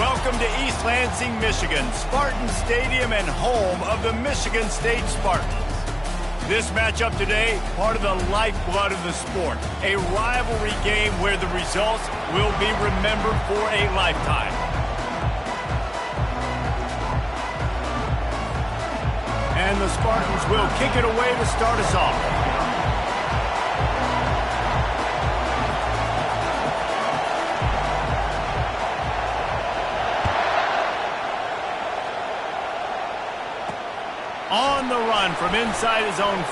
Welcome to East Lansing, Michigan, Spartan Stadium and home of the Michigan State Spartans. This matchup today, part of the lifeblood of the sport, a rivalry game where the results will be remembered for a lifetime. And the Spartans will kick it away to start us off. On the run from inside his own 5.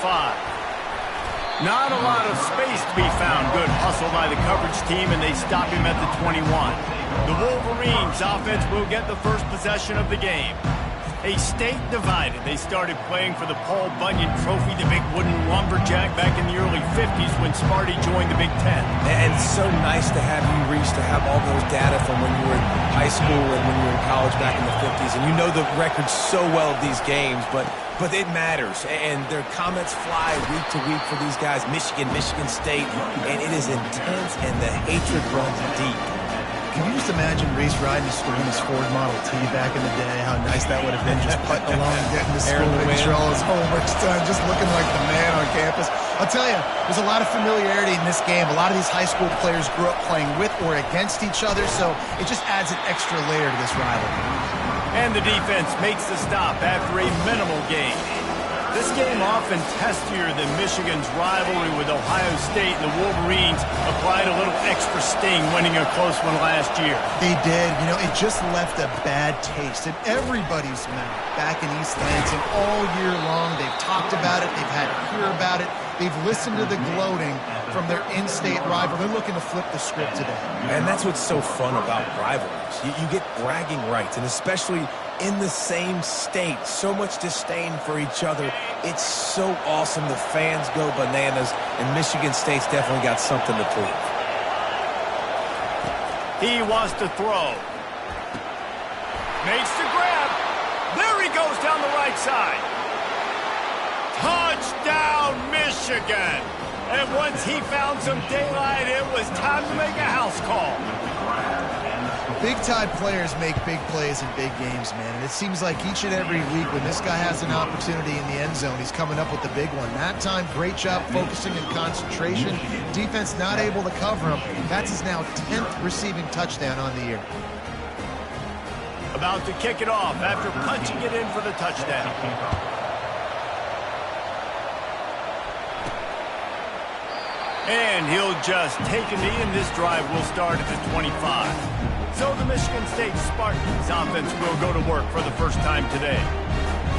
Not a lot of space to be found. Good hustle by the coverage team, and they stop him at the 21. The Wolverines offense will get the first possession of the game. A state divided. They started playing for the Paul Bunyan Trophy, the big wooden lumberjack, back in the early 50s when Sparty joined the Big Ten. And it's so nice to have you reach to have all those data from when you were in high school and when you were in college back in the 50s. And you know the records so well of these games, but it matters. And their comments fly week to week for these guys. Michigan, Michigan State, and it is intense, and the hatred runs deep. Can you just imagine Reese riding his Ford Model T back in the day? How nice that would have been, just putting along, getting to school, making sure all his homework's done, just looking like the man on campus. I'll tell you, there's a lot of familiarity in this game. A lot of these high school players grew up playing with or against each other, so it just adds an extra layer to this rivalry. And the defense makes the stop after a minimal gain. This game often testier than Michigan's rivalry with Ohio State, and the Wolverines applied a little extra sting winning a close one last year. They did. You know, it just left a bad taste in everybody's mouth back in East Lansing all year long. They've talked about it. They've had to hear about it. They've listened to the gloating from their in-state rival. They're looking to flip the script today. And that's what's so fun about rivalries. You get bragging rights, and especially in the same state, so much disdain for each other. It's so awesome. The fans go bananas, and Michigan State's definitely got something to prove. He wants to throw. Makes the grab. There he goes down the right side. Touchdown, Michigan! And once he found some daylight, it was time to make a house call. Big-time players make big plays in big games, man. And it seems like each and every week when this guy has an opportunity in the end zone, he's coming up with the big one. That time, great job focusing and concentration. Defense not able to cover him. That's his now 10th receiving touchdown on the year. About to kick it off after punching it in for the touchdown. And he'll just take a knee, and this drive will start at the 25. So the Michigan State Spartans offense will go to work for the first time today.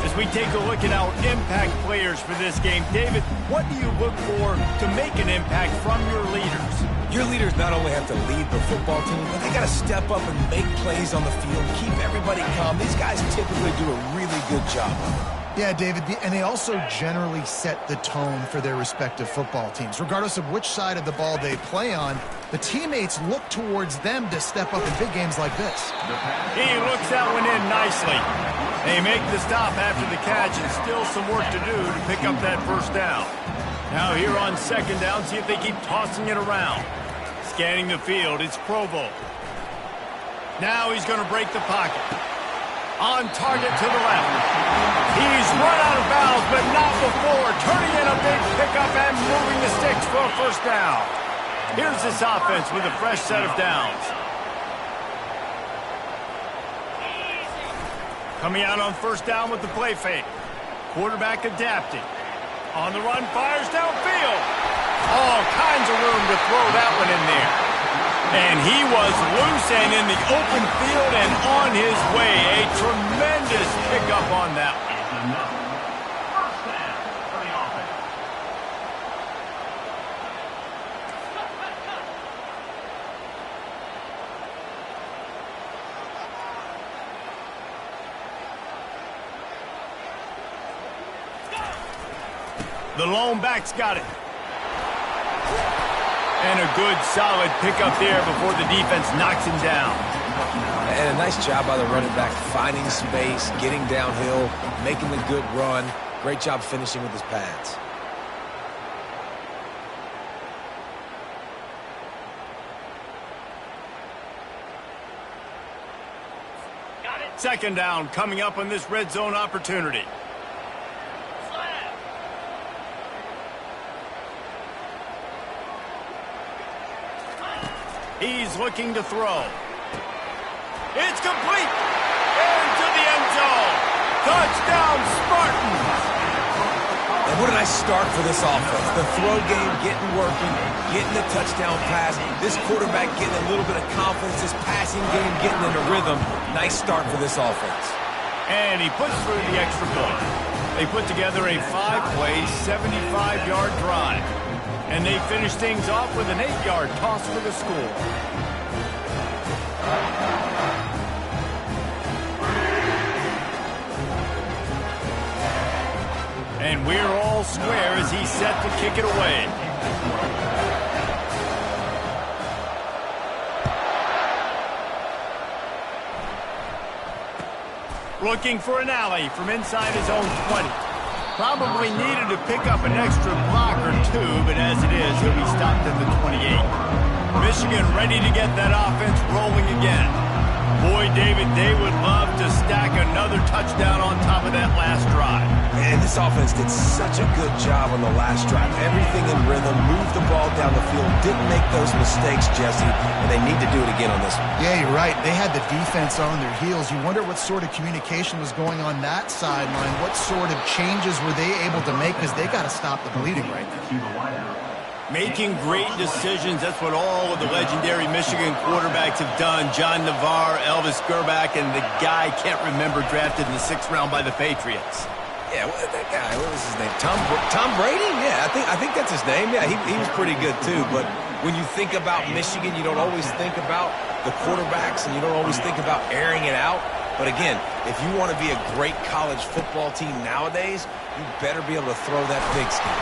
As we take a look at our impact players for this game, David, what do you look for to make an impact from your leaders? Your leaders not only have to lead the football team, but they got to step up and make plays on the field, keep everybody calm. These guys typically do a really good job of it. Yeah, David, and they also generally set the tone for their respective football teams. Regardless of which side of the ball they play on, the teammates look towards them to step up in big games like this. He looks that one in nicely. They make the stop after the catch, and still some work to do to pick up that first down. Now here on second down, see if they keep tossing it around. Scanning the field, it's Provo. Now he's going to break the pocket. On target to the left. He's run out of bounds, but not before. Turning in a big pickup and moving the sticks for a first down. Here's this offense with a fresh set of downs. Coming out on first down with the play fake. Quarterback adapting. On the run, fires downfield. All kinds of room to throw that one in there. And he was loose and in the open field and on his way. A tremendous pickup on that one. The lone back's got it. And a good, solid pickup there before the defense knocks him down. And a nice job by the running back, finding space, getting downhill, making the good run. Great job finishing with his pads. Second down coming up on this red zone opportunity. He's looking to throw. It's complete. Into the end zone. Touchdown, Spartans. And what a nice start for this offense. The throw game getting working, getting the touchdown pass. This quarterback getting a little bit of confidence. This passing game getting into rhythm. Nice start for this offense. And he puts through the extra point. They put together a 5-play, 75-yard drive. And they finish things off with an 8-yard toss for the score. And we're all square as he's set to kick it away. Looking for an alley from inside his own 20. Probably needed to pick up an extra block or two, but as it is, he'll be stopped at the 28. Michigan ready to get that offense rolling again. Boy, David, they would love to stack another touchdown on top of that last drive. And this offense did such a good job on the last drive. Everything in rhythm, moved the ball down the field, didn't make those mistakes, Jesse, and they need to do it again on this one. Yeah, you're right. They had the defense on their heels. You wonder what sort of communication was going on that sideline. What sort of changes were they able to make, because they got to stop the bleeding right now. Making great decisions, that's what all of the legendary Michigan quarterbacks have done. John Navarre, Elvis Gerbach, and the guy, can't remember, drafted in the 6th round by the Patriots. Yeah, that guy, what was his name? Tom Brady? Yeah, I think that's his name. Yeah, he was pretty good too. But when you think about Michigan, you don't always think about the quarterbacks, and you don't always think about airing it out. But again, if you want to be a great college football team nowadays, you better be able to throw that pigskin.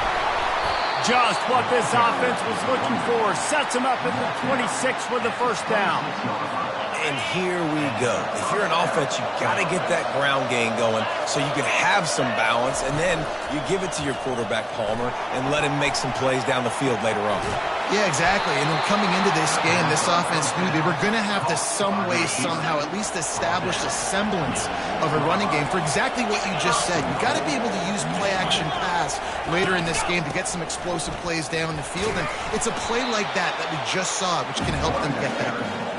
Just what this offense was looking for. Sets him up at the 26 for the first down. And here we go. If you're an offense, you got to get that ground game going so you can have some balance, and then you give it to your quarterback, Palmer, and let him make some plays down the field later on. Yeah, exactly. And then coming into this game, this offense knew they were going to have to some way, somehow, at least establish a semblance of a running game for exactly what you just said. You got to be able to use play-action pass later in this game to get some explosive plays down the field, and it's a play like that we just saw, which can help them get that right.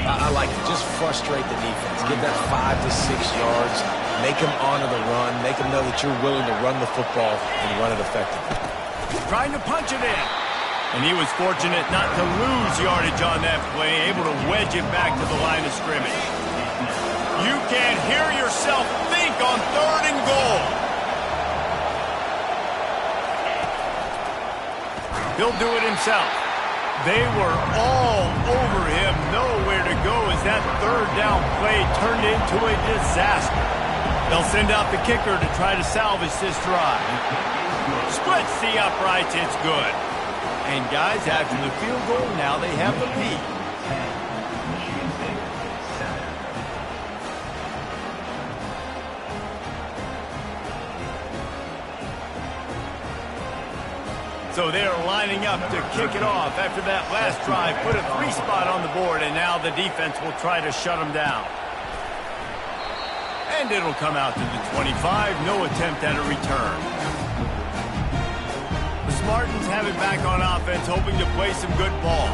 I like it. Just frustrate the defense. Give that 5 to 6 yards. Make them honor the run. Make them know that you're willing to run the football and run it effectively. Trying to punch it in. And he was fortunate not to lose yardage on that play, able to wedge it back to the line of scrimmage. You can hear yourself think on 3rd and goal. He'll do it himself. They were all over him, nowhere to go as that 3rd down play turned into a disaster. They'll send out the kicker to try to salvage this drive. Splits the uprights, it's good. And guys, after the field goal, now they have the lead. So they're lining up to kick it off after that last drive. Put a 3-spot on the board, and now the defense will try to shut them down. And it'll come out to the 25. No attempt at a return. The Spartans have it back on offense, hoping to play some good ball.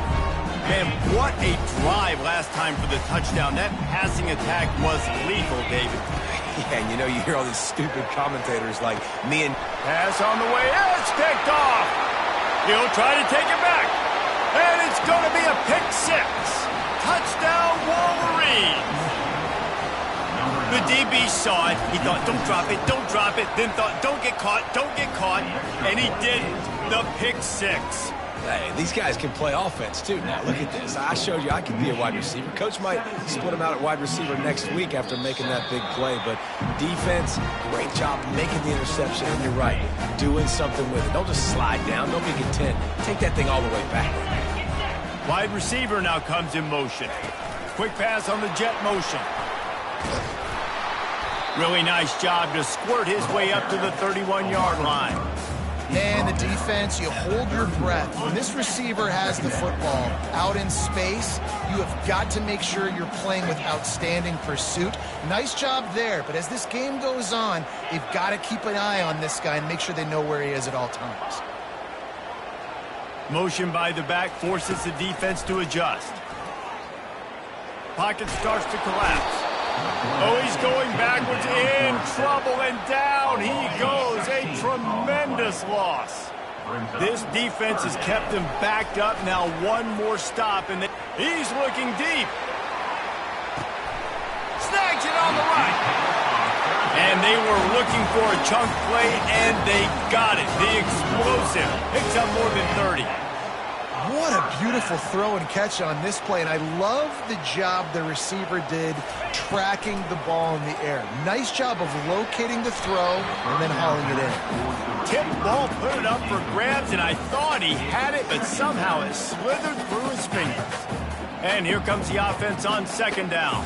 Man, what a drive last time for the touchdown. That passing attack was lethal, David. Yeah, and you know, you hear all these stupid commentators like me and... Pass on the way. It's picked off. He'll try to take it back. And it's going to be a pick 6. Touchdown, Wolverines. The DB saw it. He thought, don't drop it, don't drop it. Then thought, don't get caught, don't get caught. And he didn't. The pick 6. Hey, these guys can play offense, too. Now, look at this. I showed you I can be a wide receiver. Coach might split him out at wide receiver next week after making that big play. But defense, great job making the interception. And you're right, doing something with it. Don't just slide down. Don't be content. Take that thing all the way back. Wide receiver now comes in motion. Quick pass on the jet motion. Really nice job to squirt his way up to the 31-yard line. Man, the defense, you hold your breath. When this receiver has the football out in space, you have got to make sure you're playing with outstanding pursuit. Nice job there, but as this game goes on, they've got to keep an eye on this guy and make sure they know where he is at all times. Motion by the back forces the defense to adjust. Pocket starts to collapse. Oh, he's going backwards, in trouble, and down he goes. A tremendous loss. This defense has kept him backed up. Now one more stop, and he's looking deep. Snags it on the right. And they were looking for a chunk play, and they got it. The explosive picks up more than 30. What a beautiful throw and catch on this play, and I love the job the receiver did tracking the ball in the air. Nice job of locating the throw and then hauling it in. Tip ball, put it up for grabs, and I thought he had it, but somehow it slithered through his fingers. And here comes the offense on second down.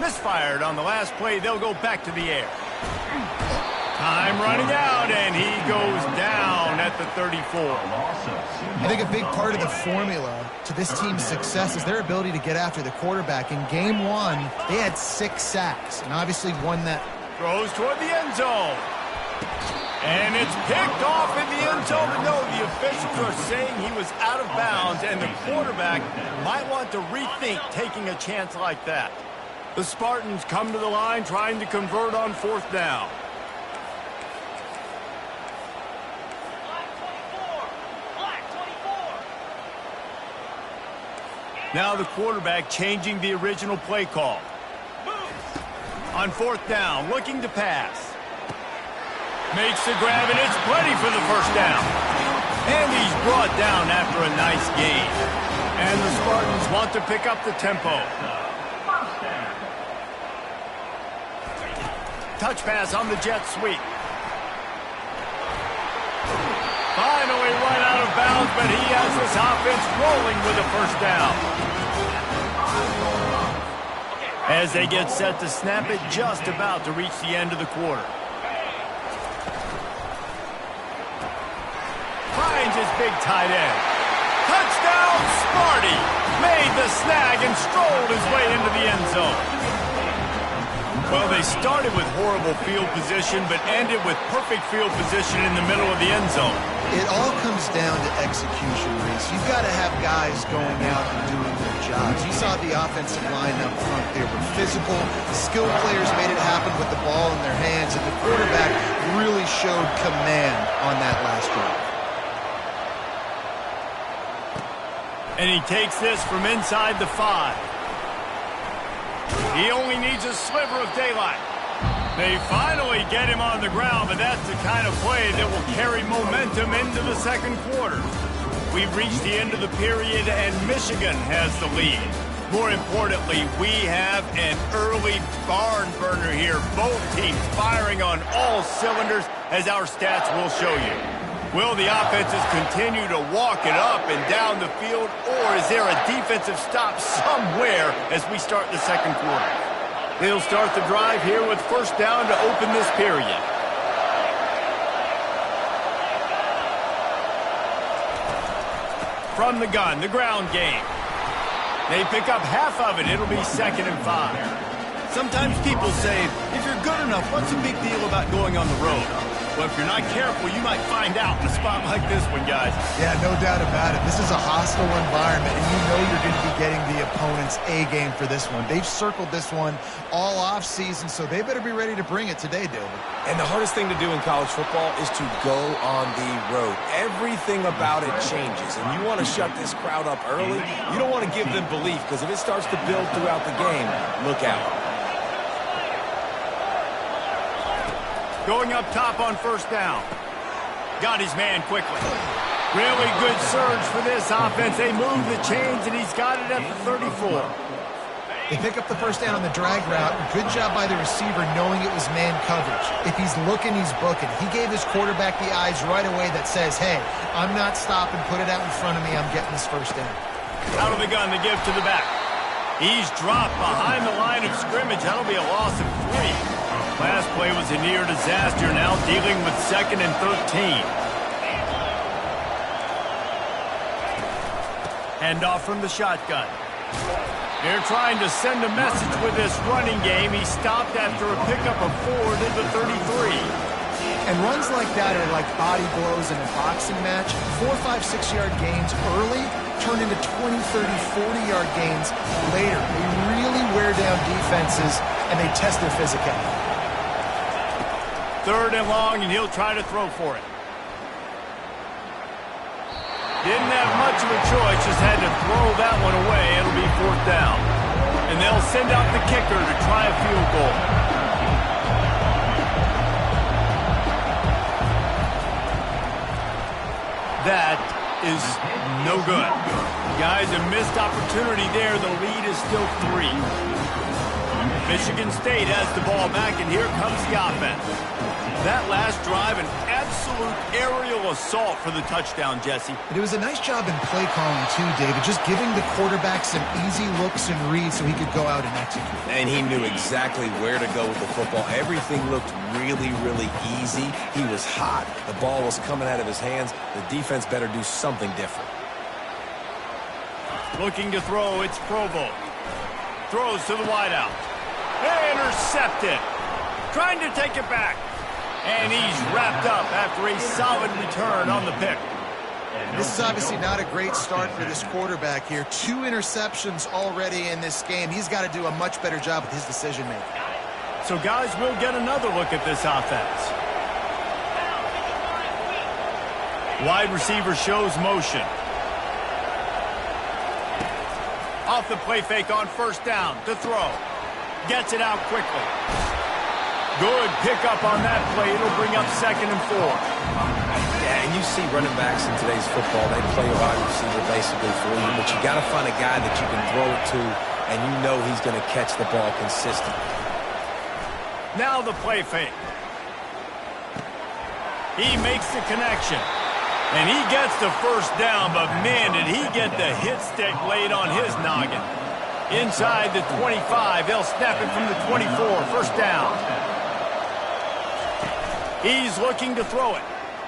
Misfired on the last play. They'll go back to the air. Time running out, and he goes down at the 34. I think a big part of the formula to this team's success is their ability to get after the quarterback. In game one, they had 6 sacks, and obviously won that. Throws toward the end zone. And it's picked off in the end zone. But no, the officials are saying he was out of bounds, and the quarterback might want to rethink taking a chance like that. The Spartans come to the line trying to convert on fourth down. Now the quarterback changing the original play call. On fourth down, looking to pass. Makes the grab, and it's plenty for the first down. And he's brought down after a nice gain. And the Spartans want to pick up the tempo. Touch pass on the jet sweep. Finally right out of bounds, but he has this offense rolling with a first down. As they get set to snap it, just about to reach the end of the quarter. Finds his big tight end. Touchdown, Sparty! Made the snag and strolled his way into the end zone. Well, they started with horrible field position, but ended with perfect field position in the middle of the end zone. It all comes down to execution, Reese. You've got to have guys going out and doing their jobs. You saw the offensive line up front there were physical. Skilled players made it happen with the ball in their hands, and the quarterback really showed command on that last drive. And he takes this from inside the 5. He only needs a sliver of daylight. They finally get him on the ground, but that's the kind of play that will carry momentum into the second quarter. We've reached the end of the period, and Michigan has the lead. More importantly, we have an early barn burner here. Both teams firing on all cylinders, as our stats will show you. Will the offenses continue to walk it up and down the field, or is there a defensive stop somewhere as we start the second quarter? They'll start the drive here with first down to open this period. From the gun, the ground game. They pick up half of it. It'll be 2nd and 5. Sometimes people say, if you're good enough, what's the big deal about going on the road? Well, if you're not careful, you might find out in a spot like this one, guys. Yeah, no doubt about it. This is a hostile environment, and you know you're going to be getting the opponent's A game for this one. They've circled this one all offseason, so they better be ready to bring it today, David. And the hardest thing to do in college football is to go on the road. Everything about it changes, and you want to shut this crowd up early. You don't want to give them belief, because if it starts to build throughout the game, look out. Going up top on first down. Got his man quickly. Really good surge for this offense. They move the chains, and he's got it at the 34. They pick up the first down on the drag route. Good job by the receiver knowing it was man coverage. If he's looking, he's booking. He gave his quarterback the eyes right away that says, hey, I'm not stopping. Put it out in front of me. I'm getting this first down. Out of the gun, they give to the back. He's dropped behind the line of scrimmage. That'll be a loss of 3. Last play was a near disaster, now dealing with 2nd and 13. Hand off from the shotgun. They're trying to send a message with this running game. He stopped after a pickup of 4 to the 33. And runs like that are like body blows in a boxing match. 4, 5, 6-yard gains early turn into 20, 30, 40-yard gains later. They really wear down defenses, and they test their physicality. 3rd and long, and he'll try to throw for it. Didn't have much of a choice, just had to throw that one away. It'll be 4th down. And they'll send out the kicker to try a field goal. That is no good. Guys, a missed opportunity there. The lead is still 3. Michigan State has the ball back, and here comes the offense. That last drive, an absolute aerial assault for the touchdown, Jesse. And it was a nice job in play calling, too, David, just giving the quarterback some easy looks and reads so he could go out and execute. And he knew exactly where to go with the football. Everything looked really, really easy. He was hot. The ball was coming out of his hands. The defense better do something different. Looking to throw, it's Provo. Throws to the wideout. Intercepted. Trying to take it back. And he's wrapped up after a solid return on the pick. This is obviously not a great start for this quarterback here. 2 interceptions already in this game. He's got to do a much better job with his decision-making. So, guys, we'll get another look at this offense. Wide receiver shows motion. Off the play fake on 1st down to throw. Gets it out quickly. Good pickup on that play. It'll bring up 2nd and 4. Yeah, and you see running backs in today's football, they play a wide receiver basically for you, but you got to find a guy that you can throw it to, and you know he's going to catch the ball consistently. Now the play fake. He makes the connection. And he gets the 1st down, but man, did he get the hit stick laid on his noggin. Inside the 25, they'll snap it from the 24, 1st down. He's looking to throw it.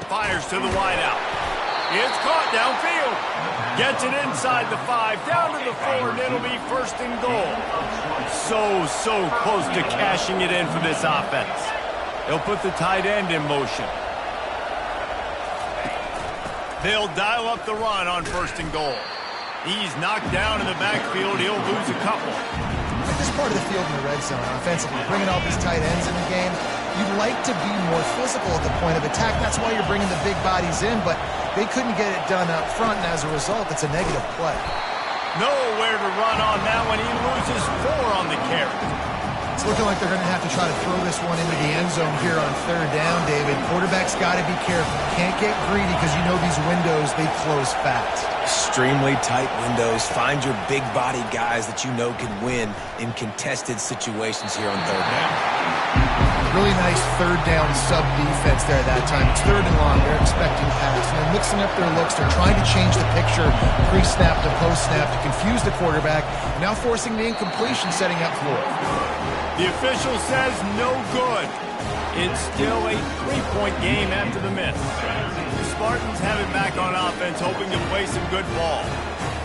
Fires to the wideout. It's caught downfield. Gets it inside the 5, down to the 4, and it'll be 1st and goal. So close to cashing it in for this offense. They'll put the tight end in motion. They'll dial up the run on 1st and goal. He's knocked down in the backfield. He'll lose a couple. At this part of the field in the red zone, offensively, bringing all these tight ends in the game, you'd like to be more physical at the point of attack. That's why you're bringing the big bodies in, but they couldn't get it done up front, and as a result, it's a negative play. Nowhere to run on that one. He loses 4 on the carry. It's looking like they're going to have to try to throw this one into the end zone here on 3rd down, David. Quarterback's got to be careful. Can't get greedy because you know these windows, they close fast. Extremely tight windows. Find your big body guys that you know can win in contested situations here on 3rd down. Really nice 3rd down sub defense there that time. It's 3rd and long. They're expecting pass. And they're mixing up their looks. They're trying to change the picture pre-snap to post-snap to confuse the quarterback. Now forcing the incompletion, setting up for it. The official says no good. It's still a 3-point game after the miss. The Spartans have it back on offense, hoping to play some good ball.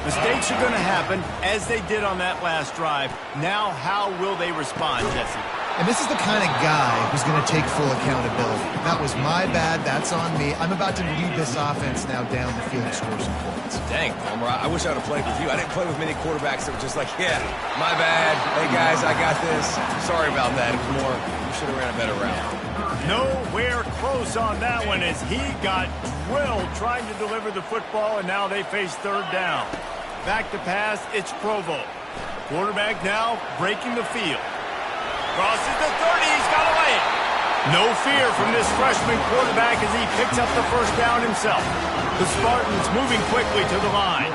Mistakes are going to happen, as they did on that last drive. Now, how will they respond, Jesse? And this is the kind of guy who's going to take full accountability. That was my bad. That's on me. I'm about to lead this offense now down the field and score some points. Dang, Palmer, I wish I would have played with you. I didn't play with many quarterbacks that were just like, yeah, my bad. Hey, guys, I got this. Sorry about that. It was more, we should have ran a better route. Nowhere close on that one as he got drilled trying to deliver the football, and now they face 3rd down. Back to pass, it's Provo. Quarterback now breaking the field. Crosses the 30, he's got away. No fear from this freshman quarterback as he picks up the 1st down himself. The Spartans moving quickly to the line.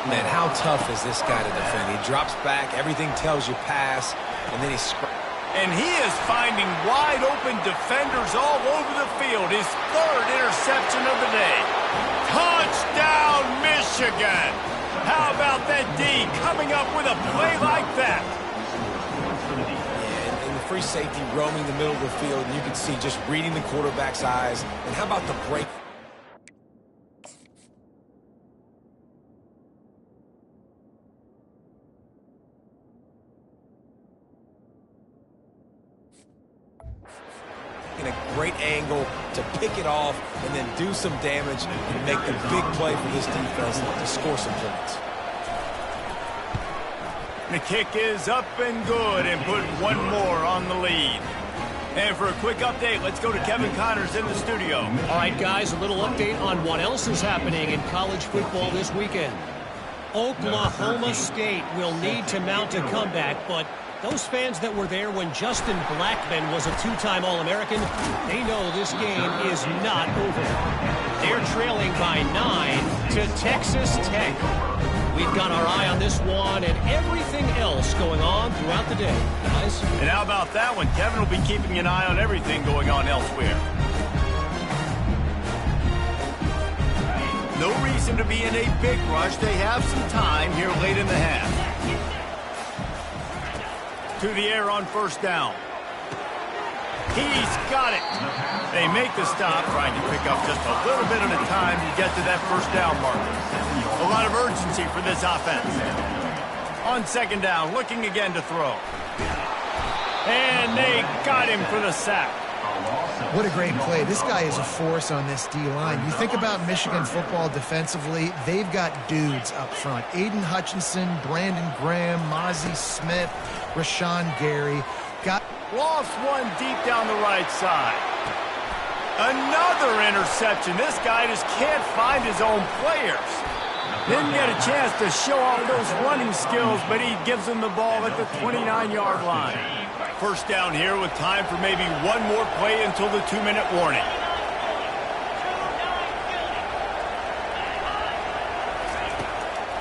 Man, how tough is this guy to defend? He drops back, everything tells you pass, and then and he is finding wide open defenders all over the field. His 3rd interception of the day. Touchdown, Michigan! How about that D coming up with a play like that? Yeah, and the free safety roaming the middle of the field, and you can see just reading the quarterback's eyes. And how about the break? In a great angle to pick it off and then do some damage and make the big play for this defense to score some points. The kick is up and good and put one more on the lead. And for a quick update, let's go to Kevin Connors in the studio. All right, guys, a little update on what else is happening in college football this weekend. Oklahoma State will need to mount a comeback, but those fans that were there when Justin Blackmon was a two-time All-American, they know this game is not over. They're trailing by 9 to Texas Tech. We've got our eye on this one and everything else going on throughout the day, guys. And how about that one? Kevin will be keeping an eye on everything going on elsewhere. No reason to be in a big rush. They have some time here late in the half. To the air on first down. He's got it. They make the stop, trying to pick up just a little bit at a time to get to that first down marker. A lot of urgency for this offense. On second down, looking again to throw. And they got him for the sack. What a great play. This guy is a force on this D-line. You think about Michigan football defensively, they've got dudes up front. Aiden Hutchinson, Brandon Graham, Mozzie Smith, Rashawn Gary. Lost one deep down the right side. Another interception. This guy just can't find his own players. Didn't get a chance to show off those running skills, but he gives them the ball at the 29-yard line. First down here with time for maybe one more play until the 2-minute warning.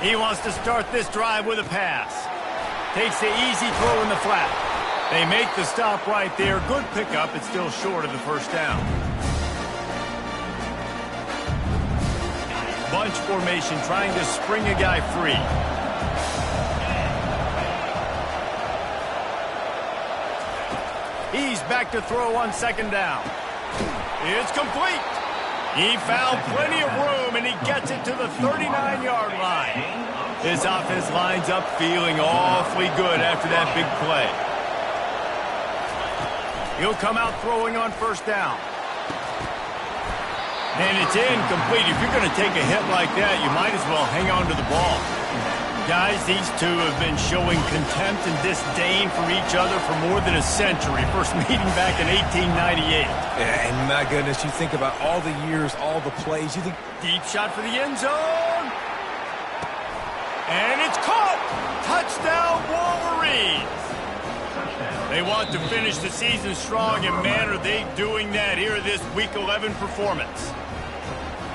He wants to start this drive with a pass. Takes the easy throw in the flat. They make the stop right there. Good pickup. It's still short of the first down. Bunch formation trying to spring a guy free. He's back to throw on second down. It's complete. He found plenty of room, and he gets it to the 39-yard line. This offense lines up feeling awfully good after that big play. He'll come out throwing on first down. And it's incomplete. If you're going to take a hit like that, you might as well hang on to the ball. Guys, these two have been showing contempt and disdain for each other for more than a century. First meeting back in 1898. Yeah, and my goodness, you think about all the years, all the plays. You think deep shot for the end zone. And it's caught. Touchdown, Wolverines. They want to finish the season strong, and man, are they doing that here this Week 11 performance.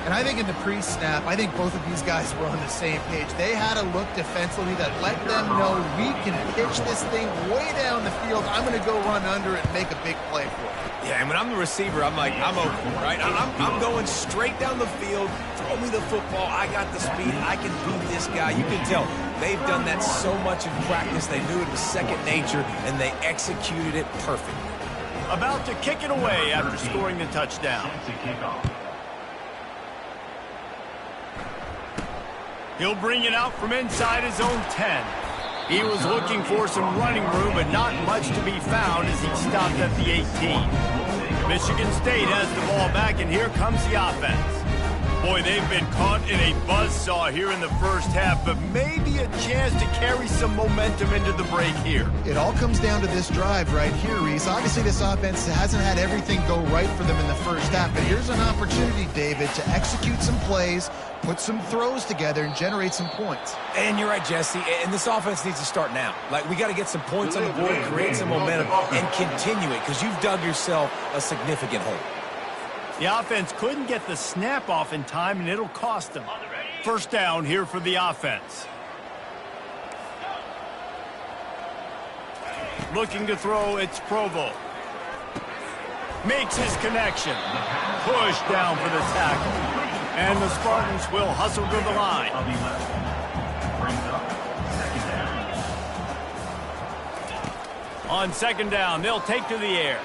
And I think in the pre-snap, I think both of these guys were on the same page. They had a look defensively that let them know we can pitch this thing way down the field. I'm going to go run under it and make a big play for it. Yeah, and when I'm the receiver, I'm like, I'm open, right? I'm going straight down the field. Throw me the football. I got the speed. I can beat this guy. You can tell they've done that so much in practice. They knew it was second nature, and they executed it perfectly. About to kick it away after scoring the touchdown. He'll bring it out from inside his own 10. He was looking for some running room, but not much to be found as he stopped at the 18. Michigan State has the ball back, and here comes the offense. Boy, they've been caught in a buzzsaw here in the first half, but maybe a chance to carry some momentum into the break here. It all comes down to this drive right here, Reese. Obviously, this offense hasn't had everything go right for them in the first half, but here's an opportunity, David, to execute some plays, put some throws together, and generate some points. And you're right, Jesse, and this offense needs to start now. Like, we got to get some points on the board, create some momentum, and continue it, because you've dug yourself a significant hole. The offense couldn't get the snap off in time, and it'll cost them. First down here for the offense. Looking to throw, it's Provo. Makes his connection. Push down for the tackle. And the Spartans will hustle to the line. On second down, they'll take to the air.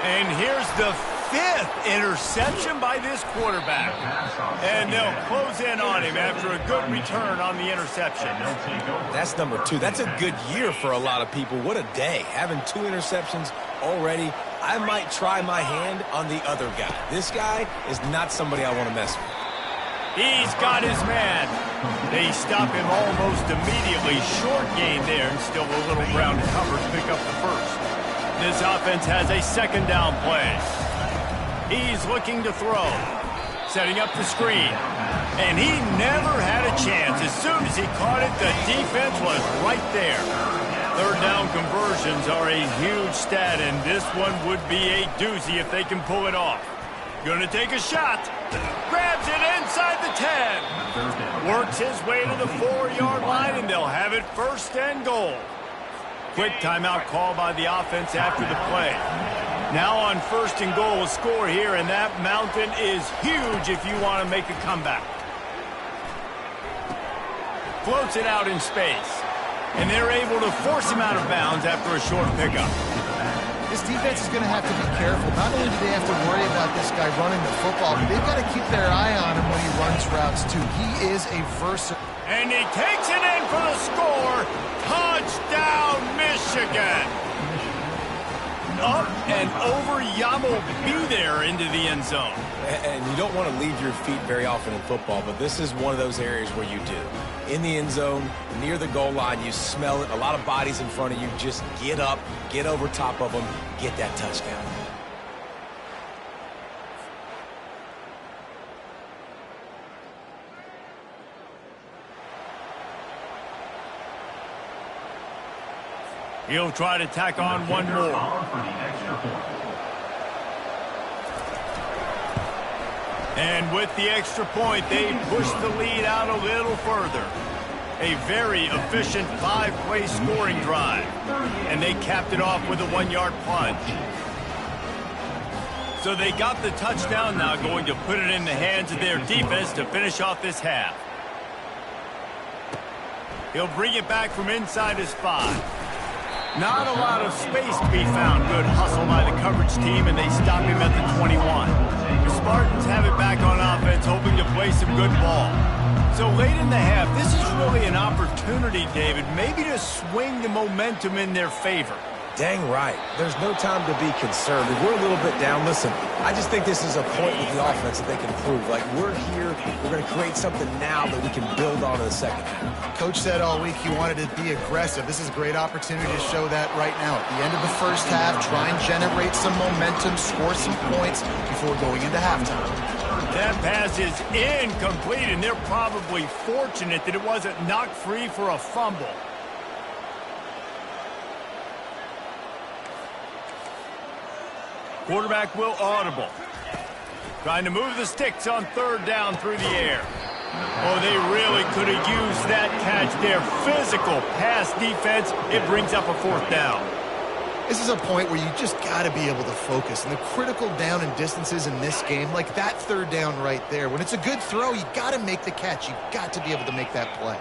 And here's the 5th interception by this quarterback. And they'll close in on him after a good return on the interception. That's number 2. That's a good year for a lot of people. What a day. Having 2 interceptions already. I might try my hand on the other guy. This guy is not somebody I want to mess with. He's got his man. They stop him almost immediately. Short gain there, and still a little ground cover to pick up the first. This offense has a second down play. He's looking to throw. Setting up the screen. And he never had a chance. As soon as he caught it, the defense was right there. Third down conversions are a huge stat, and this one would be a doozy if they can pull it off. Going to take a shot. Grabs it inside the 10. Works his way to the 4-yard line, and they'll have it first and goal. Quick timeout call by the offense after the play. Now on first and goal, a score here, and that mountain is huge if you want to make a comeback. Floats it out in space. And they're able to force him out of bounds after a short pickup. This defense is going to have to be careful. Not only do they have to worry about this guy running the football, but they've got to keep their eye on him when he runs routes, too. He is a versatile. And he takes it in for the score. Touchdown, Michigan. Up and over, Yamo be there into the end zone. And you don't want to leave your feet very often in football, but this is one of those areas where you do. In the end zone, near the goal line, you smell it. A lot of bodies in front of you. Just get up, get over top of them, get that touchdown. He'll try to tack on one more. And with the extra point, they push the lead out a little further. A very efficient 5-play scoring drive. And they capped it off with a 1-yard plunge. So they got the touchdown, now going to put it in the hands of their defense to finish off this half. He'll bring it back from inside his 5. Not a lot of space to be found. Good hustle by the coverage team, and they stop him at the 21. The Spartans have it back on offense, hoping to play some good ball. So late in the half, this is really an opportunity, David, maybe to swing the momentum in their favor. Dang right. There's no time to be concerned. If we're a little bit down, listen, I just think this is a point with the offense that they can prove. Like, we're here, we're going to create something now that we can build on in the second half. Coach said all week he wanted to be aggressive. This is a great opportunity to show that right now. At the end of the first half, try and generate some momentum, score some points before going into halftime. That pass is incomplete, and they're probably fortunate that it wasn't knocked free for a fumble. Quarterback will audible. Trying to move the sticks on third down through the air. Oh, they really could have used that catch there. Physical pass defense. It brings up a fourth down. This is a point where you just got to be able to focus. And the critical down and distances in this game, like that third down right there, when it's a good throw, you got to make the catch. You've got to be able to make that play.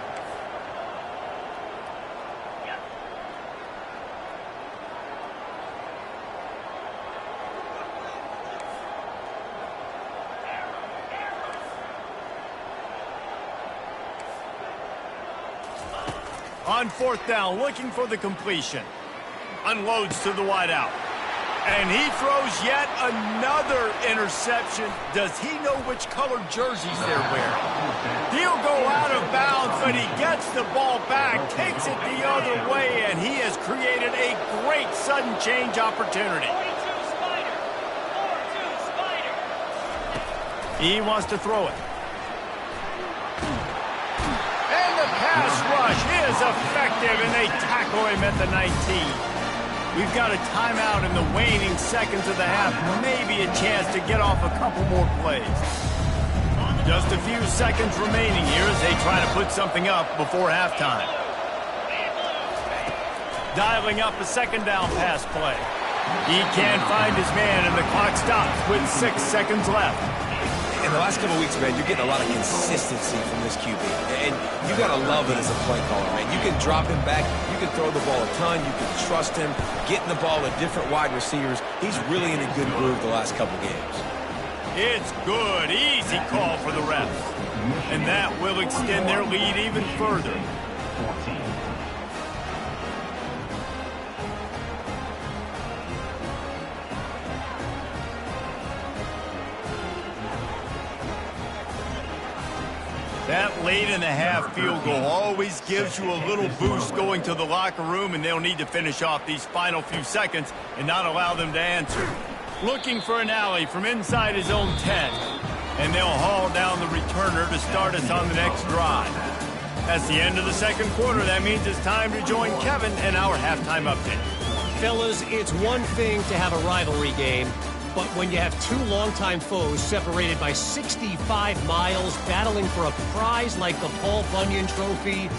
On fourth down, looking for the completion. Unloads to the wideout. And he throws yet another interception. Does he know which color jerseys they're wearing? He'll go out of bounds, but he gets the ball back, takes it the other way, and he has created a great sudden change opportunity. He wants to throw it. Pass rush is effective, and they tackle him at the 19. We've got a timeout in the waning seconds of the half. Maybe a chance to get off a couple more plays. Just a few seconds remaining here as they try to put something up before halftime. Dialing up a second down pass play. He can't find his man, and the clock stops with 6 seconds left. In the last couple of weeks, man, you're getting a lot of consistency from this QB. And you got to love it as a play caller, man. You can drop him back. You can throw the ball a ton. You can trust him, getting the ball to different wide receivers. He's really in a good groove the last couple games. It's good. Easy call for the refs. And that will extend their lead even further. That late-in-the-half field goal always gives you a little boost going to the locker room, and they'll need to finish off these final few seconds and not allow them to answer. Looking for an alley from inside his own 10, and they'll haul down the returner to start us on the next drive. That's the end of the second quarter. That means it's time to join Kevin and our halftime update. Fellas, it's one thing to have a rivalry game, but when you have two longtime foes separated by 65 miles battling for a prize like the Paul Bunyan Trophy,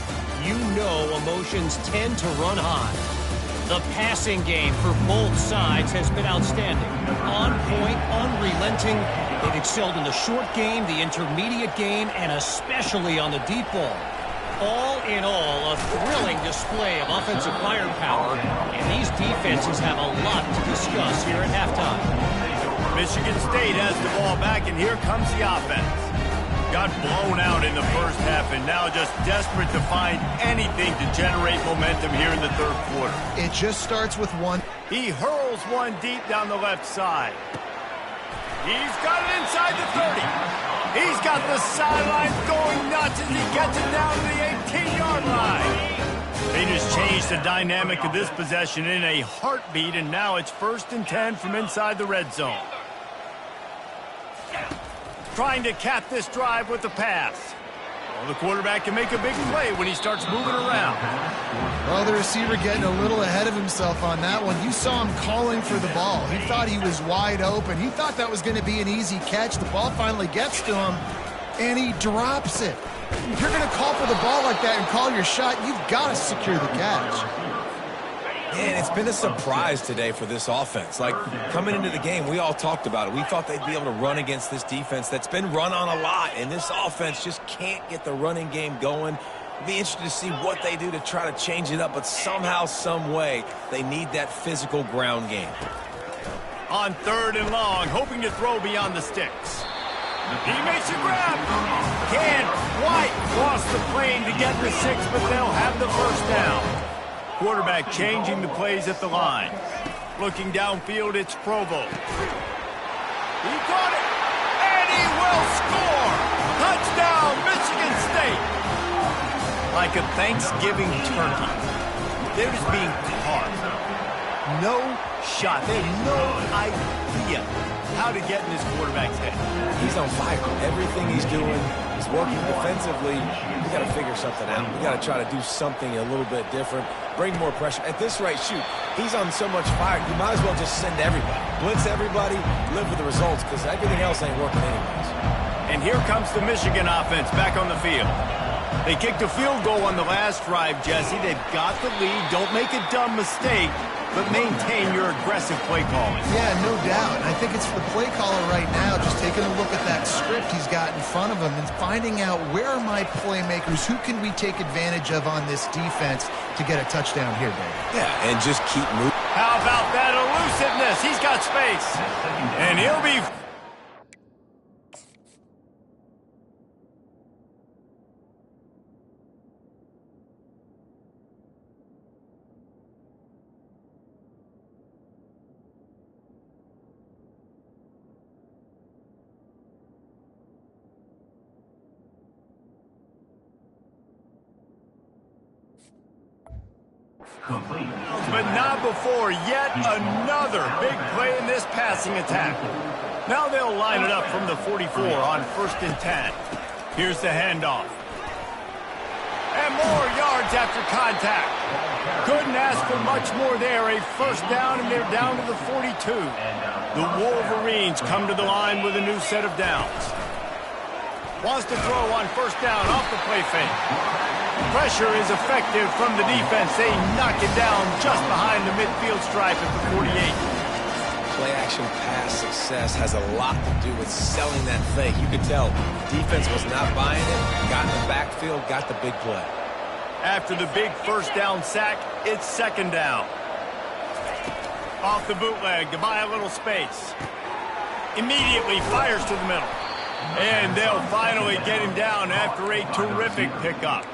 you know emotions tend to run high. The passing game for both sides has been outstanding. On point, unrelenting. They've excelled in the short game, the intermediate game, and especially on the deep ball. All in all, a thrilling display of offensive firepower, and these defenses have a lot to discuss here at halftime. Michigan State has the ball back, and here comes the offense. Got blown out in the first half, and now just desperate to find anything to generate momentum here in the third quarter. It just starts with one. He hurls one deep down the left side. He's got it inside the 30. He's got the sidelines going nuts as he gets it down to the 18-yard line. They just changed the dynamic of this possession in a heartbeat, and now it's 1st and 10 from inside the red zone. Trying to cap this drive with the pass. Well, the quarterback can make a big play when he starts moving around. Well, the receiver getting a little ahead of himself on that one. You saw him calling for the ball. He thought he was wide open. He thought that was going to be an easy catch. The ball finally gets to him, and he drops it. If you're going to call for the ball like that and call your shot, you've got to secure the catch. Man, it's been a surprise today for this offense. Like, coming into the game, we all talked about it. We thought they'd be able to run against this defense that's been run on a lot, and this offense just can't get the running game going. It'll be interesting to see what they do to try to change it up, but somehow, some way, they need that physical ground game. On 3rd and long, hoping to throw beyond the sticks. He makes a grab. Can't quite cross the plane to get the 6, but they'll have the first down. Quarterback changing the plays at the line. Looking downfield, it's Provo. He caught it, and he will score! Touchdown, Michigan State! Like a Thanksgiving turkey. They're just being caught. No shot. They have no idea how to get in this quarterback's head. He's on fire. Everything he's doing is working defensively. We got to figure something out. We got to try to do something a little bit different. Bring more pressure. At this rate, shoot, he's on so much fire, you might as well just send everybody. Blitz everybody, live with the results, because everything else ain't working anyways. And here comes the Michigan offense back on the field. They kicked a field goal on the last drive, Jesse. They've got the lead. Don't make a dumb mistake, but maintain your aggressive play calling. Yeah, no doubt. I think it's the play caller right now just taking a look at that script he's got in front of him and finding out where are my playmakers, who can we take advantage of on this defense to get a touchdown here, Dave. Yeah, and just keep moving. How about that elusiveness? He's got space. And he'll be... But not before yet another big play in this passing attack. Now they'll line it up from the 44 on 1st and 10. Here's the handoff. And more yards after contact. Couldn't ask for much more there. A first down, and they're down to the 42. The Wolverines come to the line with a new set of downs. Wants to throw on 1st down off the play fake. Pressure is effective from the defense. They knock it down just behind the midfield stripe at the 48. play-action pass success has a lot to do with selling that fake. You could tell defense was not buying it, got in the backfield, got the big play. After the big first down sack, it's second down. Off the bootleg to buy a little space. Immediately fires to the middle. And they'll finally get him down after a terrific pickup.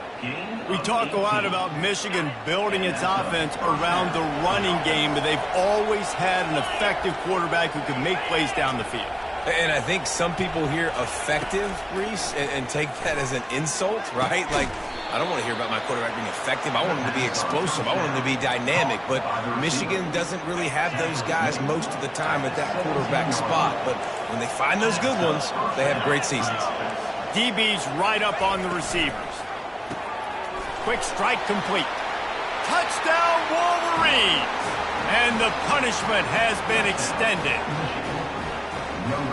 We talk a lot about Michigan building its offense around the running game, but they've always had an effective quarterback who can make plays down the field. And I think some people hear effective, Reese, and take that as an insult, right? Like, I don't want to hear about my quarterback being effective. I want him to be explosive. I want him to be dynamic. But Michigan doesn't really have those guys most of the time at that quarterback spot. But when they find those good ones, they have great seasons. DB's right up on the receivers. Quick strike complete. Touchdown, Wolverines! And the punishment has been extended.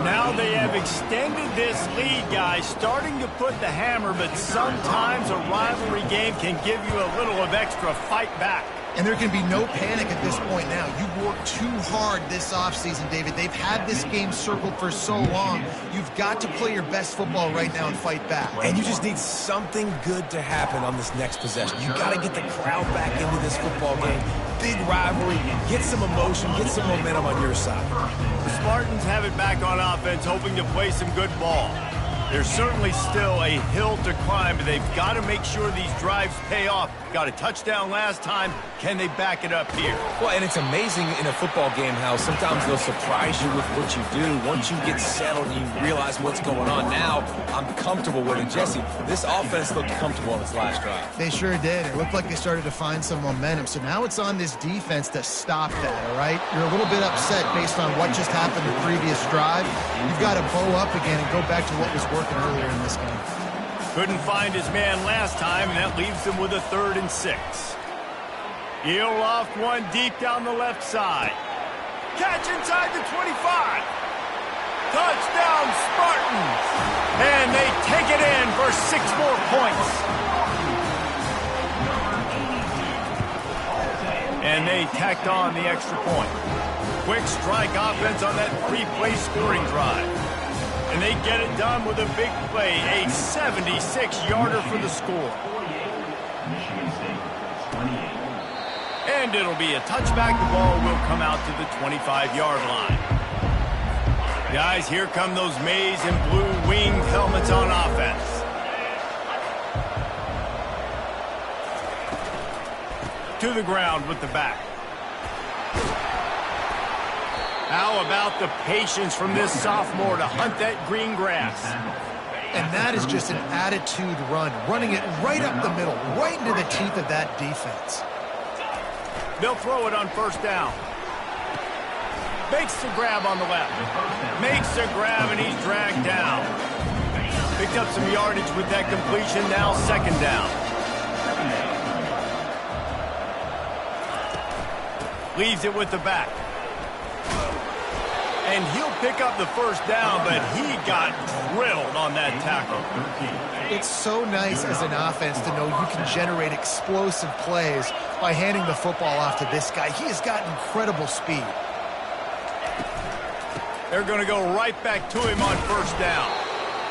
Now they have extended this lead, guys, starting to put the hammer, but sometimes a rivalry game can give you a little of extra fight back. And there can be no panic at this point now. You've worked too hard this offseason, David. They've had this game circled for so long. You've got to play your best football right now and fight back. And you just need something good to happen on this next possession. You got to get the crowd back into this football game. Big rivalry, get some emotion, get some momentum on your side. The Spartans have it back on offense, hoping to play some good ball. There's certainly still a hill to climb, but they've got to make sure these drives pay off. Got a touchdown last time. Can they back it up here? Well, and it's amazing in a football game how sometimes they'll surprise you with what you do. Once you get settled and you realize what's going on, now I'm comfortable with it. Jesse, this offense looked comfortable on its last drive. They sure did. It looked like they started to find some momentum. So now it's on this defense to stop that, all right? You're a little bit upset based on what just happened the previous drive. You've got to bow up again and go back to what was working earlier in this game. Couldn't find his man last time, and that leaves him with a 3rd and 6. He'll loft one deep down the left side. Catch inside the 25. Touchdown, Spartans! And they take it in for 6 more points. And they tacked on the extra point. Quick strike offense on that 3-play scoring drive. And they get it done with a big play, a 76-yarder for the score. And it'll be a touchback. The ball will come out to the 25-yard line. Guys, here come those maize and blue winged helmets on offense. To the ground with the back. How about the patience from this sophomore to hunt that green grass? And that is just an attitude run, running it right up the middle, right into the teeth of that defense. They'll throw it on 1st down. Makes the grab on the left. Makes the grab, and he's dragged down. Picked up some yardage with that completion, now 2nd down. Leaves it with the back. And he'll pick up the 1st down, but he got drilled on that tackle. It's so nice as an offense to know you can generate explosive plays by handing the football off to this guy. He has got incredible speed. They're going to go right back to him on 1st down.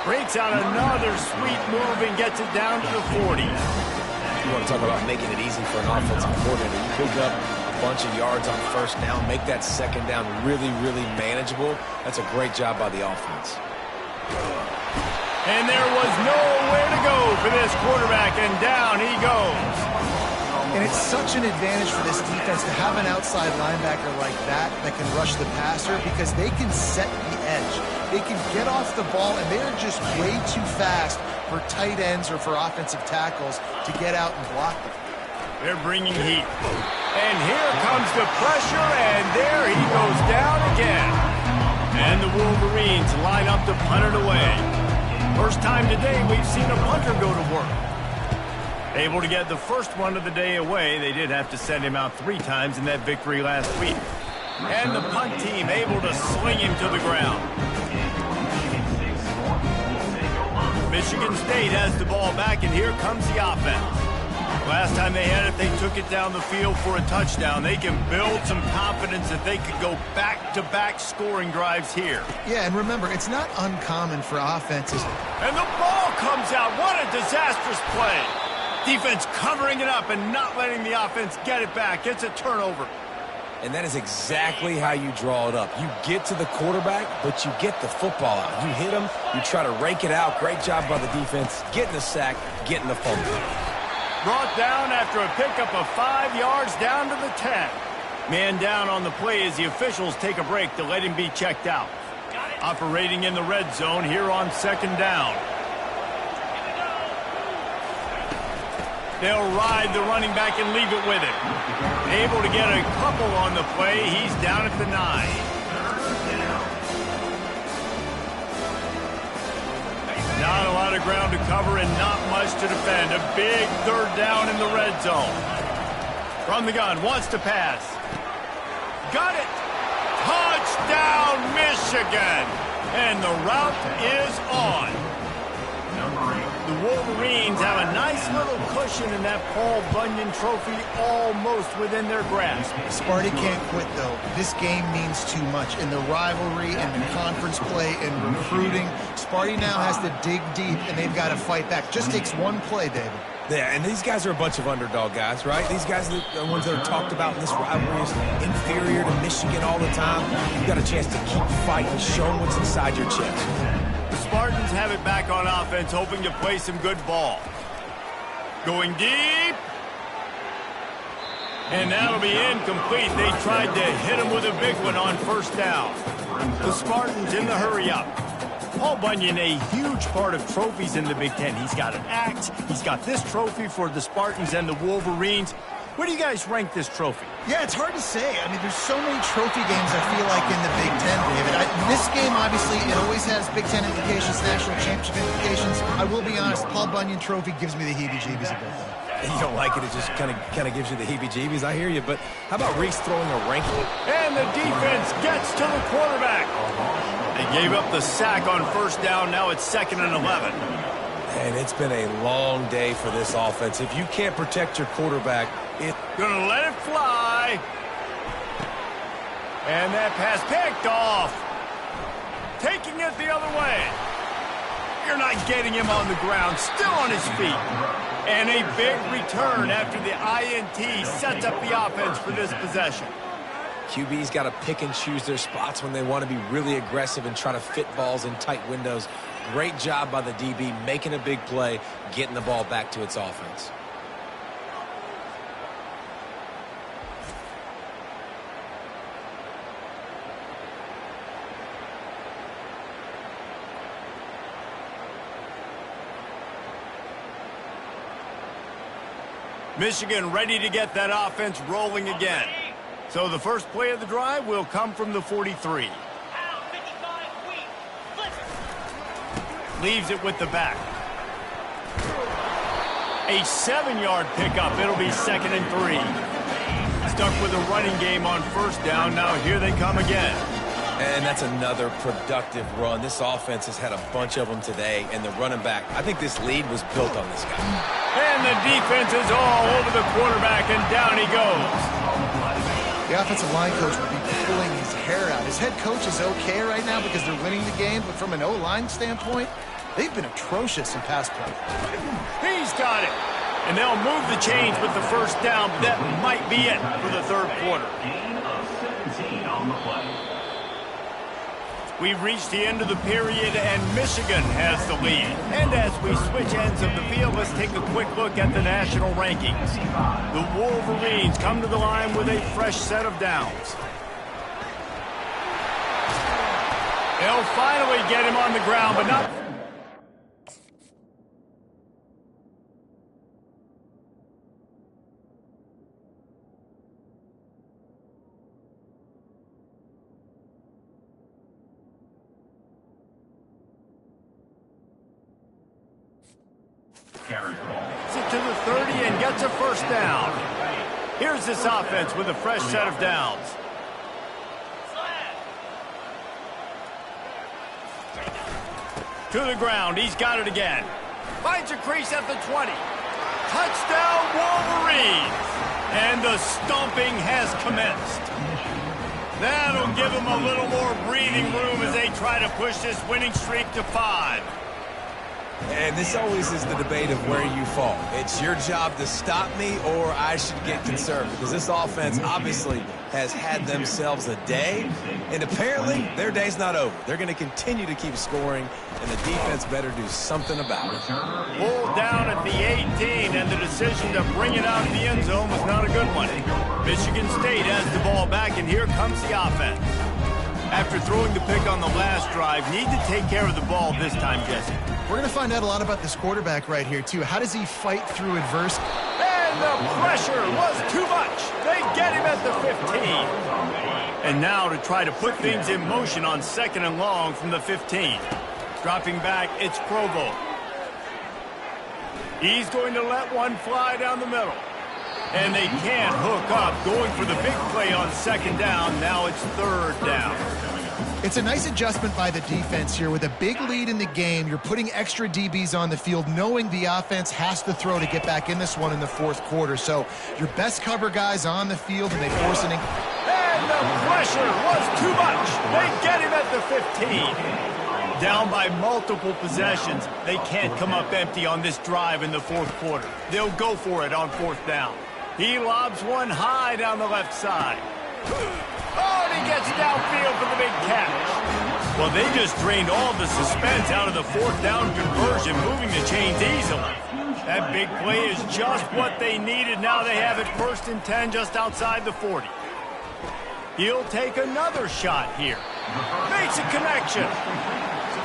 Breaks out another sweet move and gets it down to the 40. You want to talk about making it easy for an offensive coordinator. You pick up bunch of yards on 1st down, make that 2nd down really, really manageable. That's a great job by the offense. And there was nowhere to go for this quarterback, and down he goes. And it's such an advantage for this defense to have an outside linebacker like that can rush the passer because they can set the edge. They can get off the ball, and they're just way too fast for tight ends or for offensive tackles to get out and block them. They're bringing heat. And here comes the pressure, and there he goes down again. And the Wolverines line up to punt it away. First time today we've seen a punter go to work. Able to get the first one of the day away. They did have to send him out 3 times in that victory last week. And the punt team able to sling him to the ground. Michigan State has the ball back, and here comes the offense. Last time they had it, they took it down the field for a touchdown. They can build some confidence that they could go back-to-back scoring drives here. Yeah, and remember, it's not uncommon for offenses. And the ball comes out. What a disastrous play. Defense covering it up and not letting the offense get it back. It's a turnover. And that is exactly how you draw it up. You get to the quarterback, but you get the football out. You hit him, you try to rake it out. Great job by the defense, getting the sack, getting the fumble. Brought down after a pickup of 5 yards down to the 10. Man down on the play as the officials take a break to let him be checked out. Operating in the red zone here on second down. They'll ride the running back and leave it with him. Able to get a couple on the play. He's down at the 9. Not a lot of ground to cover and not much to defend. A big third down in the red zone. From the gun, wants to pass. Got it. Touchdown, Michigan. And the route is on. The Wolverines have a nice little cushion in that Paul Bunyan trophy almost within their grasp. Sparty can't quit, though. This game means too much. In the rivalry, in the conference play, in recruiting, Sparty now has to dig deep, and they've got to fight back. Just takes one play, David. Yeah, and these guys are a bunch of underdog guys, right? These guys are the ones that are talked about in this rivalry as inferior to Michigan all the time. You've got a chance to keep fighting, show them what's inside your chest. The Spartans have it back on offense, hoping to play some good ball. Going deep. And that'll be incomplete. They tried to hit him with a big one on first down. The Spartans in the hurry-up. Paul Bunyan, a huge part of trophies in the Big Ten. He's got an axe. He's got this trophy for the Spartans and the Wolverines. Where do you guys rank this trophy? Yeah, it's hard to say. I mean, there's so many trophy games, I feel like, in the Big Ten, David. This game, obviously, it always has Big Ten implications, national championship implications. I will be honest, Paul Bunyan trophy gives me the heebie-jeebies a bit, though. You don't like it, it just kind of gives you the heebie-jeebies. I hear you, but how about Reese throwing a ranking? And the defense gets to the quarterback. They gave up the sack on first down. Now it's 2nd and 11. And it's been a long day for this offense. If you can't protect your quarterback, it's gonna let it fly. And that pass picked off. Taking it the other way. You're not getting him on the ground. Still on his feet. And a big return after the INT sets up the offense for this possession. QB's got to pick and choose their spots when they want to be really aggressive and try to fit balls in tight windows. Great job by the DB, making a big play, getting the ball back to its offense. Michigan ready to get that offense rolling again. So the first play of the drive will come from the 43. Leaves it with the back. A 7-yard pickup. It'll be 2nd and 3. Stuck with a running game on first down. Now here they come again. And that's another productive run. This offense has had a bunch of them today, and the running back, I think this lead was built on this guy. And the defense is all over the quarterback, and down he goes. The offensive line coach will be pulling his hair out. His head coach is okay right now because they're winning the game, but from an O-line standpoint, they've been atrocious in pass play. He's got it. And they'll move the chains with the first down, but that might be it for the third quarter. Gain of 17 on the play. We've reached the end of the period, and Michigan has the lead. And as we switch ends of the field, let's take a quick look at the national rankings. The Wolverines come to the line with a fresh set of downs. They'll finally get him on the ground, but not... it to the 30 and gets a first down. Here's this offense with a fresh set of downs. To the ground. He's got it again. Finds a crease at the 20. Touchdown, Wolverines! And the stomping has commenced. That'll give them a little more breathing room as they try to push this winning streak to 5. And this always is the debate of where you fall. It's your job to stop me or I should get concerned, because this offense obviously has had themselves a day, and apparently their day's not over. They're going to continue to keep scoring, and the defense better do something about it. Pulled down at the 18, and the decision to bring it out of the end zone was not a good one. Michigan State has the ball back, and here comes the offense. After throwing the pick on the last drive, need to take care of the ball this time, Jesse. We're going to find out a lot about this quarterback right here, too. How does he fight through adversity? And the pressure was too much. They get him at the 15. And now to try to put things in motion on 2nd and long from the 15. Dropping back, it's Provo. He's going to let one fly down the middle. And they can't hook up, going for the big play on 2nd down. Now it's 3rd down. It's a nice adjustment by the defense here. With a big lead in the game, you're putting extra DBs on the field, knowing the offense has to throw to get back in this one in the 4th quarter. So your best cover guys on the field, and they force it in. And the pressure was too much. They get him at the 15. Down by multiple possessions. They can't come up empty on this drive in the 4th quarter. They'll go for it on 4th down. He lobs one high down the left side. Oh, and he gets downfield for the big catch. Well, they just drained all the suspense out of the 4th down conversion, moving the chains easily. That big play is just what they needed. Now they have it 1st and 10 just outside the 40. He'll take another shot here. Makes a connection.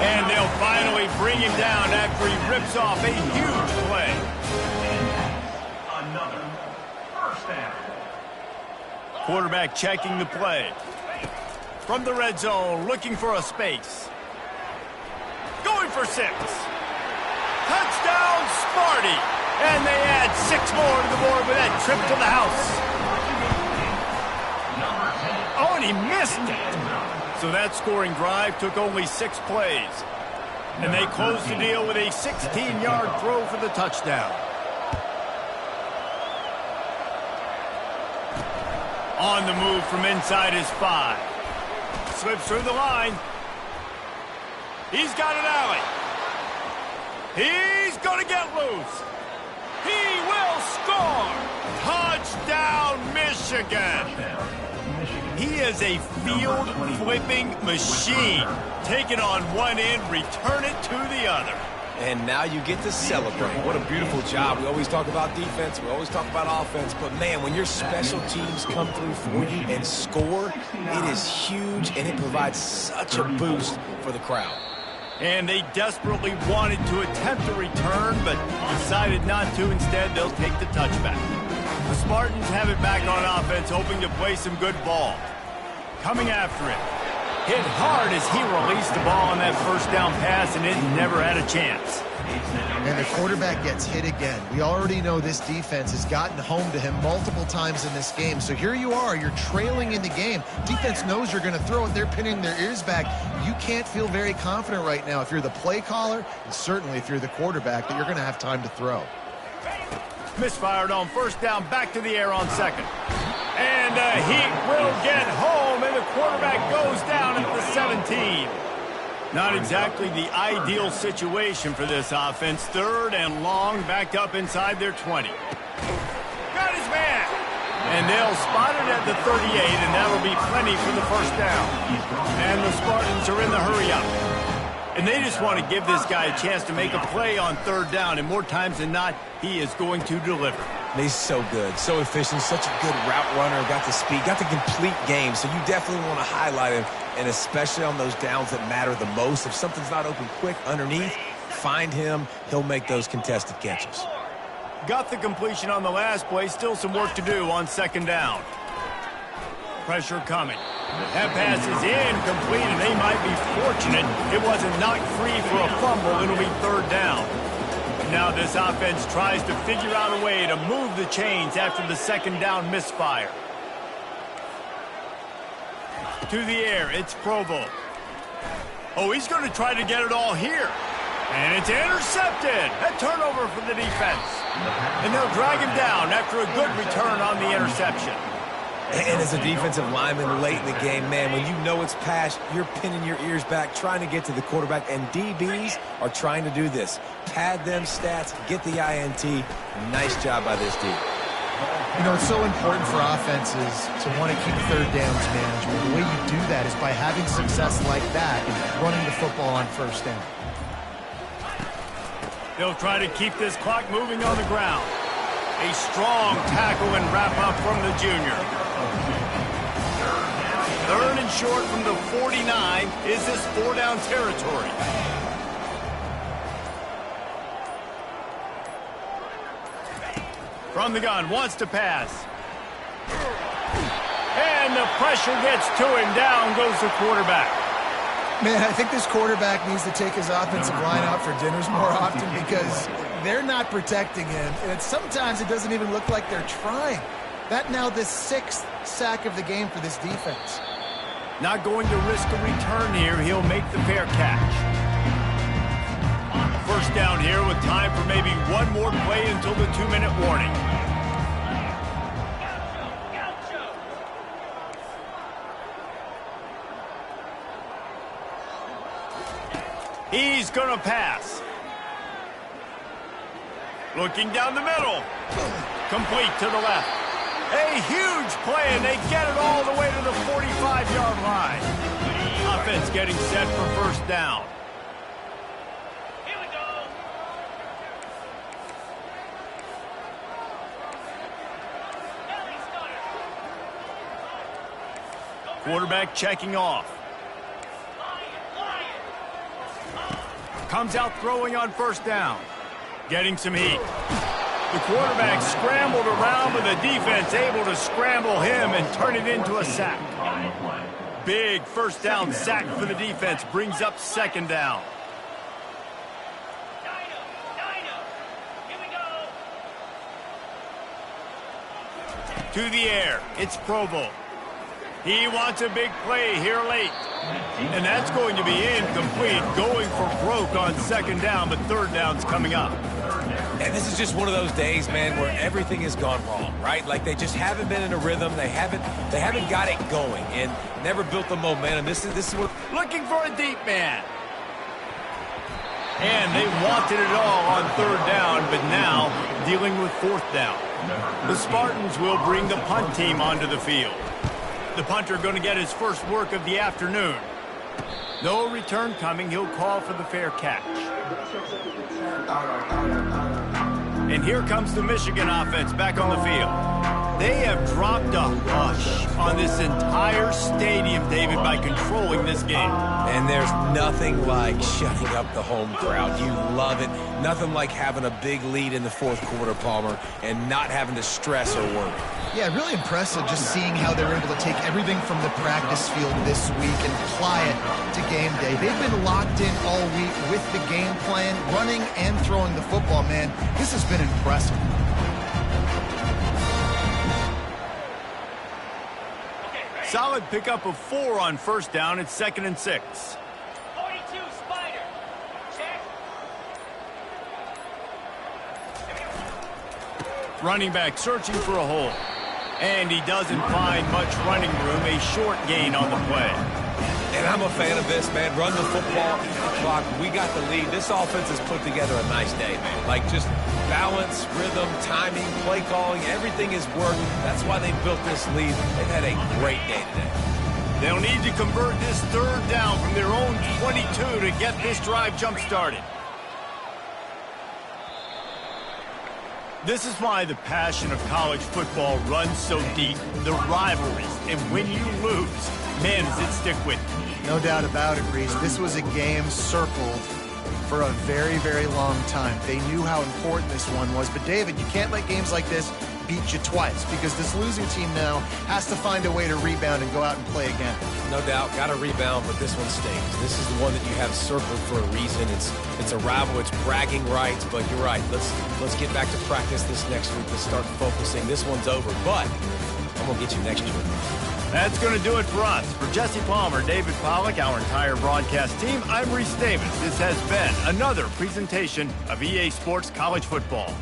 And they'll finally bring him down after he rips off a huge play. Another first down. Quarterback checking the play. From the red zone, looking for a space. Going for 6. Touchdown, Sparty. And they add 6 more to the board with that trip to the house. Oh, and he missed it. So that scoring drive took only 6 plays. And they closed the deal with a 16-yard throw for the touchdown. On the move from inside his 5. Slips through the line. He's got an alley. He's going to get loose. He will score. Touchdown, Michigan. He is a field-flipping machine. Take it on one end, return it to the other. And now you get to celebrate. What a beautiful job. We always talk about defense. We always talk about offense. But, man, when your special teams come through for you and score, it is huge, and it provides such a boost for the crowd. And they desperately wanted to attempt a return, but decided not to. Instead, they'll take the touchback. The Spartans have it back on offense, hoping to play some good ball. Coming after it. Hit hard as he released the ball on that 1st down pass, and it never had a chance. And the quarterback gets hit again. We already know this defense has gotten home to him multiple times in this game. So here you are, you're trailing in the game. Defense knows you're going to throw it. They're pinning their ears back. You can't feel very confident right now if you're the play caller, and certainly if you're the quarterback, that you're going to have time to throw. Misfired on 1st down, back to the air on 2nd. And he will get home, and the quarterback goes down at the 17. Not exactly the ideal situation for this offense. 3rd and long, backed up inside their 20. Got his man. And they'll spot it at the 38, and that'll be plenty for the 1st down. And the Spartans are in the hurry-up. And they just want to give this guy a chance to make a play on 3rd down, and more times than not, he is going to deliver. He's so good, so efficient, such a good route runner, got the speed, got the complete game, so you definitely want to highlight him, and especially on those downs that matter the most. If something's not open quick underneath, find him. He'll make those contested catches. Got the completion on the last play, still some work to do on 2nd down. Pressure coming. That pass is incomplete, and they might be fortunate it wasn't knocked free for a fumble. It'll be 3rd down. Now this offense tries to figure out a way to move the chains after the 2nd down misfire. To the air, it's Provo. Oh, he's going to try to get it all here. And it's intercepted. A turnover for the defense. And they'll drag him down after a good return on the interception. And as a defensive lineman late in the game, man, when you know it's passed, you're pinning your ears back, trying to get to the quarterback. And DBs are trying to do this. Pad them stats, get the INT. Nice job by this D. You know, it's so important for offenses to want to keep third downs manageable. The way you do that is by having success like that, running the football on first down. They'll try to keep this clock moving on the ground. A strong tackle and wrap-up from the junior. Third and short from the 49. Is this four-down territory? From the gun, wants to pass. And the pressure gets to him. Down goes the quarterback. Man, I think this quarterback needs to take his offensive line out for dinners more often because they're not protecting him. And sometimes it doesn't even look like they're trying. That now the 6th sack of the game for this defense. Not going to risk a return here. He'll make the fair catch. First down here with time for maybe one more play until the 2-minute warning. He's going to pass. Looking down the middle. Complete to the left. A huge play, and they get it all the way to the 45-yard line. Offense getting set for first down. Quarterback checking off. Comes out throwing on first down. Getting some heat. The quarterback scrambled around, but the defense able to scramble him and turn it into a sack. Big first down sack for the defense. Brings up second down. To the air. It's Provo. He wants a big play here late. And that's going to be incomplete. Going for broke on second down, but third down's coming up. And this is just one of those days, man, where everything has gone wrong, right? Like they just haven't been in a rhythm. They haven't got it going and never built the momentum. This is what looking for a deep man. And they wanted it all on third down, but now dealing with fourth down. The Spartans will bring the punt team onto the field. The punter going to get his first work of the afternoon. No return coming. He'll call for the fair catch. And here comes the Michigan offense back on the field. They have dropped a hush on this entire stadium, David, by controlling this game. And there's nothing like shutting up the home crowd. You love it. Nothing like having a big lead in the fourth quarter, Palmer, and not having to stress or worry. Yeah, really impressive just seeing how they're able to take everything from the practice field this week and apply it to game day. They've been locked in all week with the game plan, running and throwing the football, man. This has been impressive. Solid pickup of 4 on first down. It's 2nd and 6. 42, Spider. Check. Running back searching for a hole. And he doesn't find much running room. A short gain on the play. And I'm a fan of this, man. Run the football, eat the clock. We got the lead. This offense has put together a nice day, man. Like just balance, rhythm, timing, play calling, everything is working. That's why they built this lead. They've had a great day today. They'll need to convert this third down from their own 22 to get this drive jump-started. This is why the passion of college football runs so deep. The rivalries. And when you lose, man, does it stick with you. No doubt about it, Reese. This was a game circled for a very, very long time. They knew how important this one was. But, David, you can't let games like this beat you twice because this losing team now has to find a way to rebound and go out and play again. No doubt, got to rebound, but this one stings. This is the one that you have circled for a reason. It's a rival. It's bragging rights, but you're right. Let's get back to practice this next week. Let's start focusing. This one's over, but I'm going to get you next year. That's going to do it for us. For Jesse Palmer, David Pollack, our entire broadcast team, I'm Reese Davis. This has been another presentation of EA Sports College Football.